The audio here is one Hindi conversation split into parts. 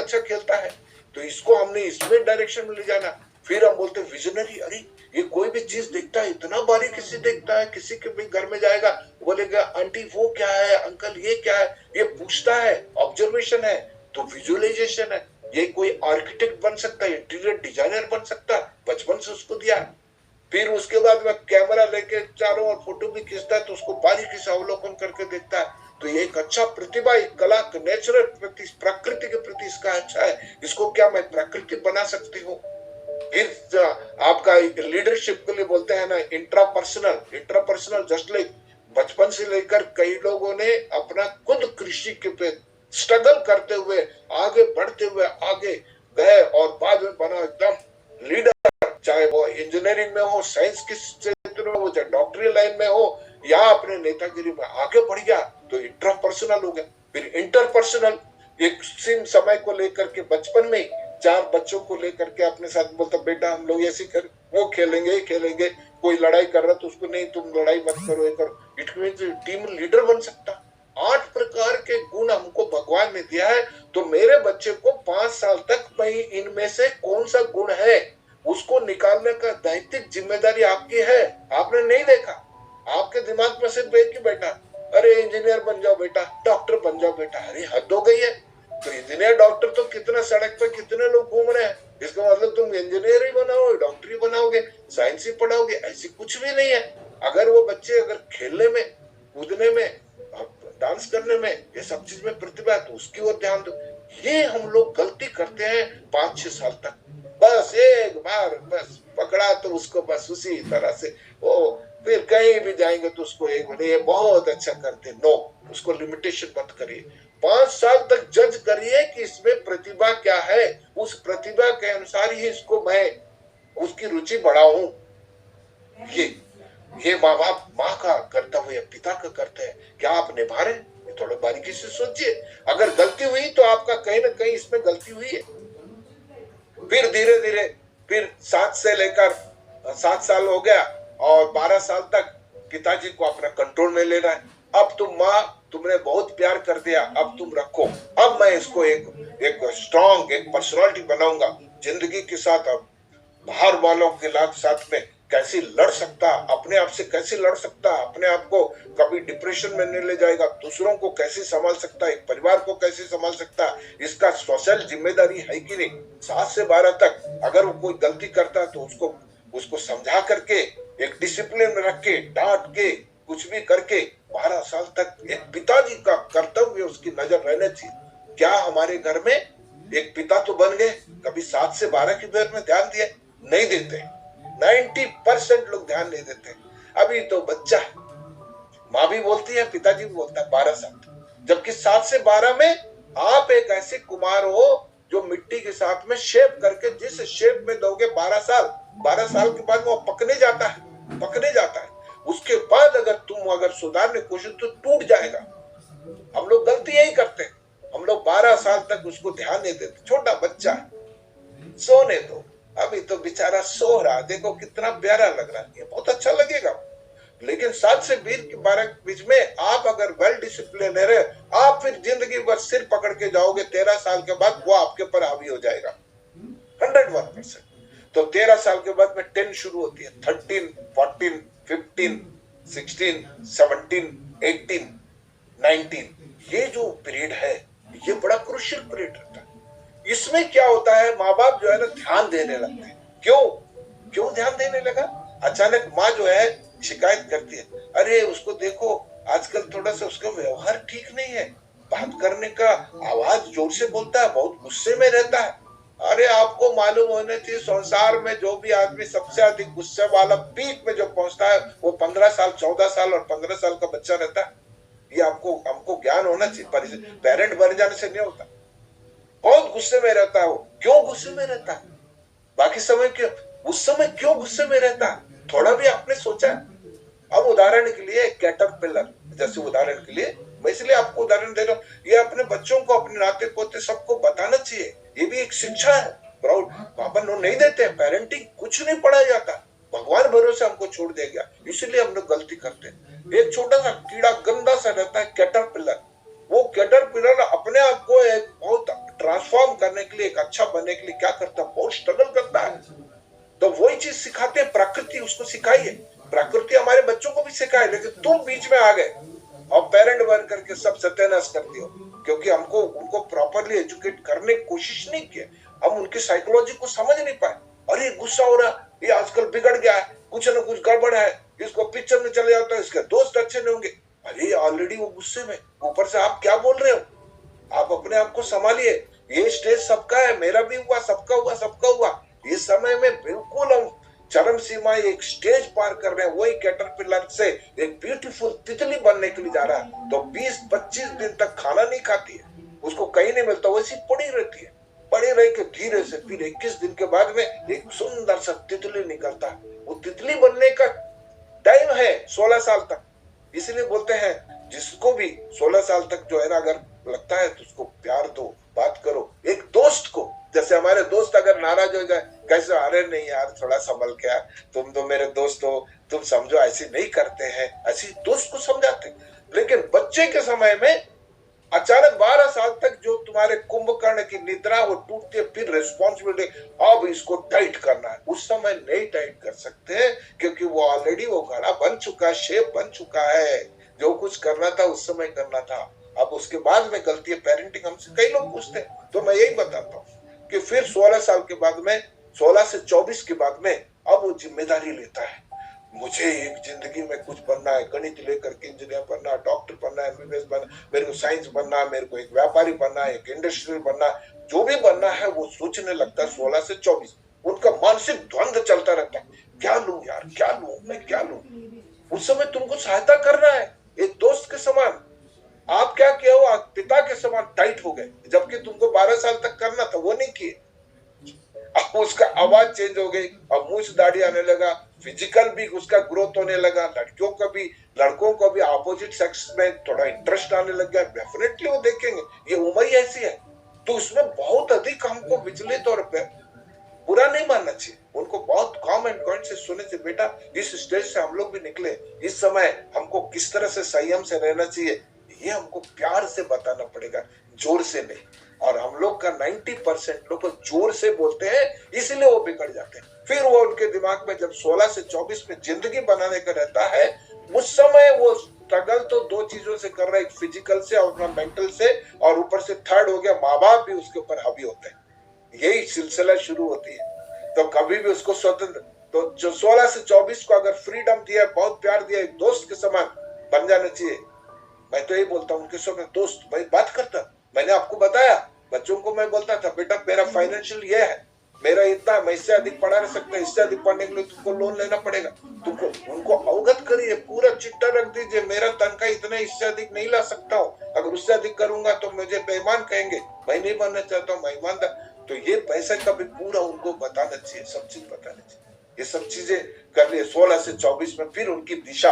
अच्छा खेलता है, तो इसको हमने इसमें डायरेक्शन में ले जाना। फिर हम बोलते विजनरी, अरे ये कोई भी चीज देखता है इतना बारीकी से देखता है, किसी के भी घर में जाएगा बोलेगा आंटी वो क्या है, अंकल ये क्या है, ये पूछता है, ऑब्जर्वेशन है, तो विजुअलाइजेशन है। ये कोई आर्किटेक्ट बन सकता है, इंटीरियर डिजाइनर बन सकता है, बचपन से उसको दिया। फिर उसके बाद में कैमरा लेके चारों ओर फोटो भी खींचता है, तो उसको बारीकी से अवलोकन करके देखता है। तो ये एक अच्छा प्रतिभा, एक कला, नेचुरल प्रति, प्रकृति के प्रति इसका अच्छा है, इसको क्या मैं प्रकृति बना सकती हूँ। फिर आपका लीडरशिप के लिए बोलते हैं ना इंट्रापर्सनल जस्ट लाइक बचपन से लेकर कई लोगों ने अपना खुद कृषि के पे स्ट्रगल करते हुए आगे बढ़ते हुए आगे गए और बाद में बना एकदम लीडर, चाहे वो इंजीनियरिंग में हो, साइंस के क्षेत्र में हो, चाहे डॉक्टरी लाइन में हो, या अपने नेतागिरी में आगे बढ़ गया, तो इंट्रापर्सनल हो गया। फिर इंटरपर्सनल, एक समय को लेकर के बचपन में 4 बच्चों को लेकर के अपने साथ बोलता बेटा हम लोग ऐसे कर, वो खेलेंगे, कोई लड़ाई कर रहा तो उसको नहीं तुम लड़ाई मत करो, ये करो। इट मींस टीम लीडर बन सकता। 8 प्रकार के गुण हमको भगवान ने दिया है, तो मेरे बच्चे को 5 साल तक मैं इनमें से कौन सा गुण है उसको निकालने का नैतिक जिम्मेदारी आपकी है। आपने नहीं देखा, आपके दिमाग में सिर्फ एक ही बैठा, अरे इंजीनियर बन जाओ बेटा, डॉक्टर बन जाओ बेटा। अरे हद हो गई है। तो इंजीनियर डॉक्टर तो कितना सड़क पे कितने लोग घूम रहे हैं, इसका मतलब तुम इंजीनियर ही बनाओगे, डॉक्टरी बनाओगे, साइंस ही पढ़ाओगे, ऐसी कुछ भी नहीं है। अगर वो बच्चे अगर खेलने में, कूदने में, डांस करने में, ये सब चीज में प्रतिभा है तो उसकी ओर ध्यान दो। ये हम लोग गलती करते हैं 5-6 साल तक, बस एक बार बस पकड़ा तो उसको बस उसी तरह से वो, फिर कहीं भी जाएंगे तो उसको एक ये बहुत अच्छा करते, नो, उसको लिमिटेशन मत करिए। 5 साल तक जज करिए कि इसमें प्रतिभा क्या है, उस प्रतिभा के अनुसार ही इसको मैं उसकी रुचि बढ़ाऊं। ये माँ बाप, माँ का कर्तव्य, पिता का कर्तव्य है, क्या आप निभा रहे हैं? थोड़ा बारीकी से सोचिए। अगर गलती हुई तो आपका कहीं ना कहीं इसमें गलती हुई है। फिर धीरे धीरे फिर 7 से लेकर 7 साल हो गया और 12 साल तक पिताजी को अपना कंट्रोल में ले रहा है। अब तुम माँ, तुमने बहुत प्यार कर दिया, अब तुम रखो, अब मैं इसको एक स्ट्रॉन्ग एक पर्सनालिटी बनाऊंगा जिंदगी के साथ। अब बाहर वालों के साथ में कैसे लड़ सकता, अपने आप से कैसे लड़ सकता, अपने आप को कभी डिप्रेशन में नहीं ले जाएगा, दूसरों को कैसे संभाल सकता, एक परिवार को कैसे संभाल सकता, इसका सोशल जिम्मेदारी है कि नहीं। 7 से 12 तक अगर वो कोई गलती करता है तो उसको समझा करके, एक डिसिप्लिन में रख के, डांट के, कुछ भी करके 12 साल तक एक पिताजी का कर्तव्य उसकी नजर रहना चाहिए। क्या हमारे घर में एक पिता तो बन गए, कभी 7 से 12 की उम्र में ध्यान दिया? नहीं देते। 90% लोग ध्यान नहीं देते। अभी तो बच्चा, माँ भी बोलती है, पिताजी भी बोलता है 12 साल, जबकि 7 से 12 में आप एक ऐसे कुमार हो जो मिट्टी के साथ में शेप करके, जिस शेप में दोगे 12 साल के बाद वो पकने जाता है। उसके बाद अगर सुधारने की कोशिश तो टूट जाएगा। हम लोग गलती यही करते हैं, हम लोग 12 साल तक उसको ध्यान नहीं देते। छोटा बच्चा सोने दो, अभी तो बेचारा सो रहा, देखो कितना प्यारा लग रहा है, ये बहुत अच्छा लगेगा। लेकिन 7 से 12 के बीच में आप अगर वेल डिसिप्लिन रहे, आप फिर जिंदगी भर सिर पकड़ के जाओगे, 13 साल के बाद वो आपके ऊपर हावी हो जाएगा 101%। तो 13 साल के बाद में 10 शुरू होती है, 13, 14, 15, 16, 17, 18, 19, ये जो पीरियड है ये बड़ा क्रूशियल पीरियड रहता है। इसमें क्या होता है, माँ बाप जो है ना ध्यान देने लगते हैं। क्यों ध्यान देने लगा? अचानक माँ जो है शिकायत करती है, अरे उसको देखो आजकल थोड़ा सा उसका व्यवहार ठीक नहीं है, बात करने का आवाज जोर से बोलता है, बहुत गुस्से में रहता है। अरे आपको मालूम होना चाहिए, संसार में जो भी आदमी सबसे अधिक गुस्से वाला पीक में जो पहुंचता है वो 15 साल, 14 साल और 15 साल का बच्चा रहता है। ये हमको ज्ञान होना चाहिए। पेरेंट बन जाने से नहीं होता, बहुत गुस्से में रहता है वो। क्यों गुस्से में रहता है? बाकी समय क्यों, उस समय क्यों गुस्से में रहता है? थोड़ा भी आपने सोचा? अब उदाहरण के लिए कैटरपिलर, जैसे उदाहरण के लिए मैं इसलिए आपको उदाहरण दे रहा हूँ, ये अपने बच्चों को, अपने नाते पोते सबको बताना चाहिए, ये भी एक शिक्षा है। प्राउड पापा नहीं देते, पेरेंटिंग कुछ नहीं पढ़ाया जाता, भगवान भरोसे हमको छोड़ दिया गया, इसलिए हम लोग गलती करते हैं। एक छोटा सा कीड़ा गंदा सा रहता है कैटरपिलर, वो कैटरपिलर अपने आप को एक बहुत ट्रांसफॉर्म करने के लिए, एक अच्छा बनने के लिए क्या करता है, बहुत स्ट्रगल करता है। तो वही चीज सिखाते हैं, प्रकृति उसको सिखाई है, प्रकृति हमारे बच्चों को भी सिखाए, लेकिन तुम बीच में आ गए और पेरेंट बन करके सब सत्यानाश कर दियो, क्योंकि हमको उनको प्रॉपरली एजुकेट करने की कोशिश नहीं की, हम उनकी साइकोलॉजी को समझ नहीं पाए। अरे गुस्सा हो रहा, ये आजकल बिगड़ गया है, कुछ न कुछ गड़बड़ है, इसको पिक्चर में चले जाता है, इसके दोस्त अच्छे नहीं होंगे। अरे ऑलरेडी वो गुस्से में, ऊपर से आप क्या बोल रहे हो, आप अपने आप को संभालिए। ये स्टेज सबका है, मेरा भी हुआ, सबका हुआ, सबका हुआ। इस समय में बिल्कुल हम चरम सीमा, एक स्टेज पार कर रहे हैं। वही कैटरपिलर से एक ब्यूटीफुल तितली बनने के लिए जा रहा है, तो 20-25 दिन तक खाना नहीं खाती है, उसको कहीं नहीं मिलता, वैसी पड़ी रहती है, पड़ी रह के धीरे से फिर 21 दिन के बाद में एक सुंदर सा तितली निकलता है। वो तितली बनने का टाइम है 16 साल तक। इसलिए बोलते हैं जिसको भी 16 साल तक जो है ना, अगर लगता है तो उसको प्यार दो, बात करो। एक दोस्त को, जैसे हमारे दोस्त अगर नाराज हो जाए, कैसे, अरे नहीं यार थोड़ा संभल के, तुम तो मेरे दोस्त हो, तुम समझो, ऐसे नहीं करते हैं, ऐसी दोस्त को समझाते। लेकिन बच्चे के समय में अचानक 12 साल तक जो तुम्हारे कुंभकर्ण की निद्रा वो टूटती है, फिर रिस्पॉन्सिबिलिटी, अब इसको टाइट करना है, उस समय नहीं टाइट कर सकते, क्योंकि वो ऑलरेडी वो घड़ा बन चुका है, शेप बन चुका है। जो कुछ करना था उस समय करना था, अब उसके बाद में गलती है। पेरेंटिंग हमसे कई लोग पूछते हैं, तो मैं यही बताता हूँ कि फिर 16 साल के बाद में, 16 से 24 के बाद में अब वो जिम्मेदारी लेता है, मुझे एक जिंदगी में कुछ बनना है, गणित लेकर के इंजीनियर बनना है, डॉक्टर बनना है, एमबीबीएस बनना, मेरे को साइंस बनना है, मेरे को एक व्यापारी बनना है, एक इंडस्ट्रियल बनना है, जो भी बनना है वो सोचने लगता है 16 से 24। उनका मानसिक द्वंद्व चलता रहता है, क्या लूं यार, क्या लूं, मैं क्या लूं। उस समय तुमको सहायता करना है एक दोस्त के समान। आप क्या किया हो, आप पिता के समान टाइट हो गए, जबकि तुमको 12 साल तक करना था, वो नहीं किए। अब उसका आवाज चेंज हो गई, अब मूछ दाढ़ी आने लगा, फिजिकल भी उसका ग्रोथ होने लगा, लड़कों को भी अपोजिट सेक्स में थोड़ा इंटरेस्ट आने लग गया। डेफिनेटली वो देखेंगे, ये उम्र ही ऐसी है, तो उसमें बहुत अधिक हमको विचलित और बुरा नहीं मानना चाहिए। उनको बहुत कॉम एंड पॉइंट से सुने से, बेटा इस स्टेज से हम लोग भी निकले, इस समय हमको किस तरह से संयम से रहना चाहिए, ये हमको प्यार से बताना पड़ेगा, जोर से नहीं। और हम लोग का 90% लोग जोर से बोलते हैं, इसलिए वो बिगड़ जाते हैं। फिर वो उनके दिमाग में जब 16 से 24 में जिंदगी बनाने का रहता है, उस समय वो स्ट्रगल तो दो चीजों से कर रहा है, फिजिकल से और अपना मेंटल से, और ऊपर से थर्ड हो गया, माँ बाप भी उसके ऊपर हावी होते हैं। यही सिलसिला शुरू होती है। तो कभी भी उसको स्वतंत्र, तो जो 16 से 24 को अगर फ्रीडम दिया, बहुत प्यार दिया, एक दोस्त के समान बन जाना चाहिए। मैं तो यही बोलता हूँ उनके साथ दोस्त, भाई बात करता, मैंने आपको बताया, बच्चों को मैं बोलता था, बेटा मेरा फाइनेंशियल ये है, मेरा इतना, मैं इससे अधिक पढ़ा नहीं सकता, इससे अधिक पढ़ने के लिए तुमको लोन लेना पड़ेगा। तुमको उनको अवगत करिए, पूरा चिट्ठा रख दीजिए, मेरा तनख्वाह इतना, इससे अधिक नहीं ला सकता हूँ, अगर उससे अधिक करूंगा तो मुझे बेईमान कहेंगे, मैं नहीं बनना चाहता हूँ, मैं ईमानदार। तो ये पैसे का भी पूरा उनको बताना चाहिए, सब चीज बताना चाहिए, ये सब चीजें कर लिए। 16 से 24 में फिर उनकी दिशा,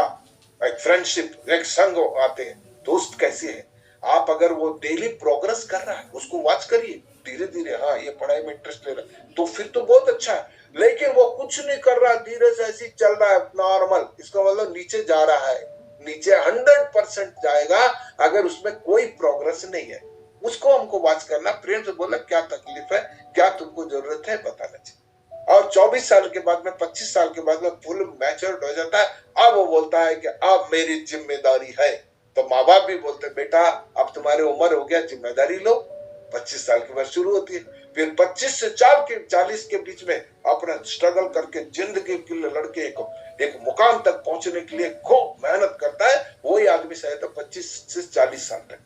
एक फ्रेंडशिप, एक संग आते हैं, दोस्त कैसे है। आप अगर वो डेली प्रोग्रेस कर रहा है, उसको वॉच करिए, धीरे धीरे, हाँ ये पढ़ाई में इंटरेस्ट ले रहा है, तो फिर तो बहुत अच्छा है। लेकिन वो कुछ नहीं कर रहा, धीरे से ऐसे चल रहा है नॉर्मल, इसका मतलब नीचे जा रहा है, नीचे 100% जाएगा अगर उसमें कोई प्रोग्रेस नहीं है। उसको हमको वॉच करना, प्रेम से बोला क्या तकलीफ है, क्या तुमको जरूरत है, बताना चाहिए। और 24 साल के बाद में, 25 साल के बाद में फुल मैच्योर्ड हो जाता है। अब वो बोलता है कि अब मेरी जिम्मेदारी है, तो माँ बाप भी बोलते हैं, बेटा अब तुम्हारी उम्र हो गया, जिम्मेदारी लो। 25 साल की बात शुरू होती है, फिर 25 से 40 के बीच में अपना स्ट्रगल करके जिंदगी के लिए लड़के एक मुकाम तक पहुंचने के लिए खूब मेहनत करता है, वही आदमी शायद 25 से 40 साल तक।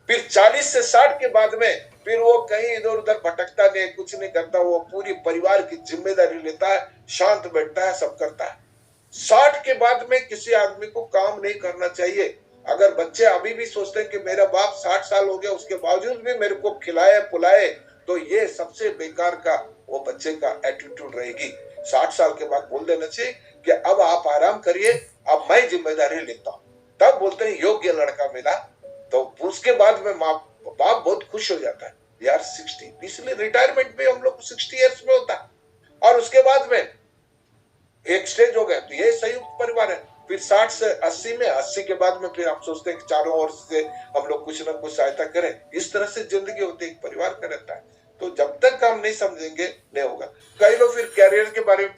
फिर 40 से 60 के बाद में फिर वो कहीं इधर उधर भटकता नहीं, कुछ नहीं करता, वो पूरी परिवार की जिम्मेदारी लेता है, शांत बैठता है, सब करता है। 60 के बाद में किसी आदमी को काम नहीं करना चाहिए। अगर बच्चे अभी भी सोचते हैं कि मेरा बाप 60 साल हो गया, उसके बावजूद भी मेरे को खिलाए पुलाए, तो ये सबसे बेकार का वो बच्चे का एटीट्यूड रहेगी। 60 साल के बाद बोल देना चाहिए कि अब आप आराम करिए, अब मैं जिम्मेदारी लेता हूँ। तब बोलते हैं योग्य लड़का मिला, तो उसके बाद में माँ बाप बहुत खुश हो जाता है, यार 60, इसलिए रिटायरमेंट भी हम लोग 60 ईयर्स में होता है। और उसके बाद में एक स्टेज हो गया, तो ये संयुक्त परिवार है, फिर 60 से 80 में, 80 के बाद में फिर हम सोचते हैं कि चारों ओर से हम लोग कुछ ना कुछ सहायता करें। इस तरह से जिंदगी होती है, एक परिवार का रहता है। तो जब तक हम नहीं समझेंगे नहीं होगा। कई लोग फिर कैरियर के बारे में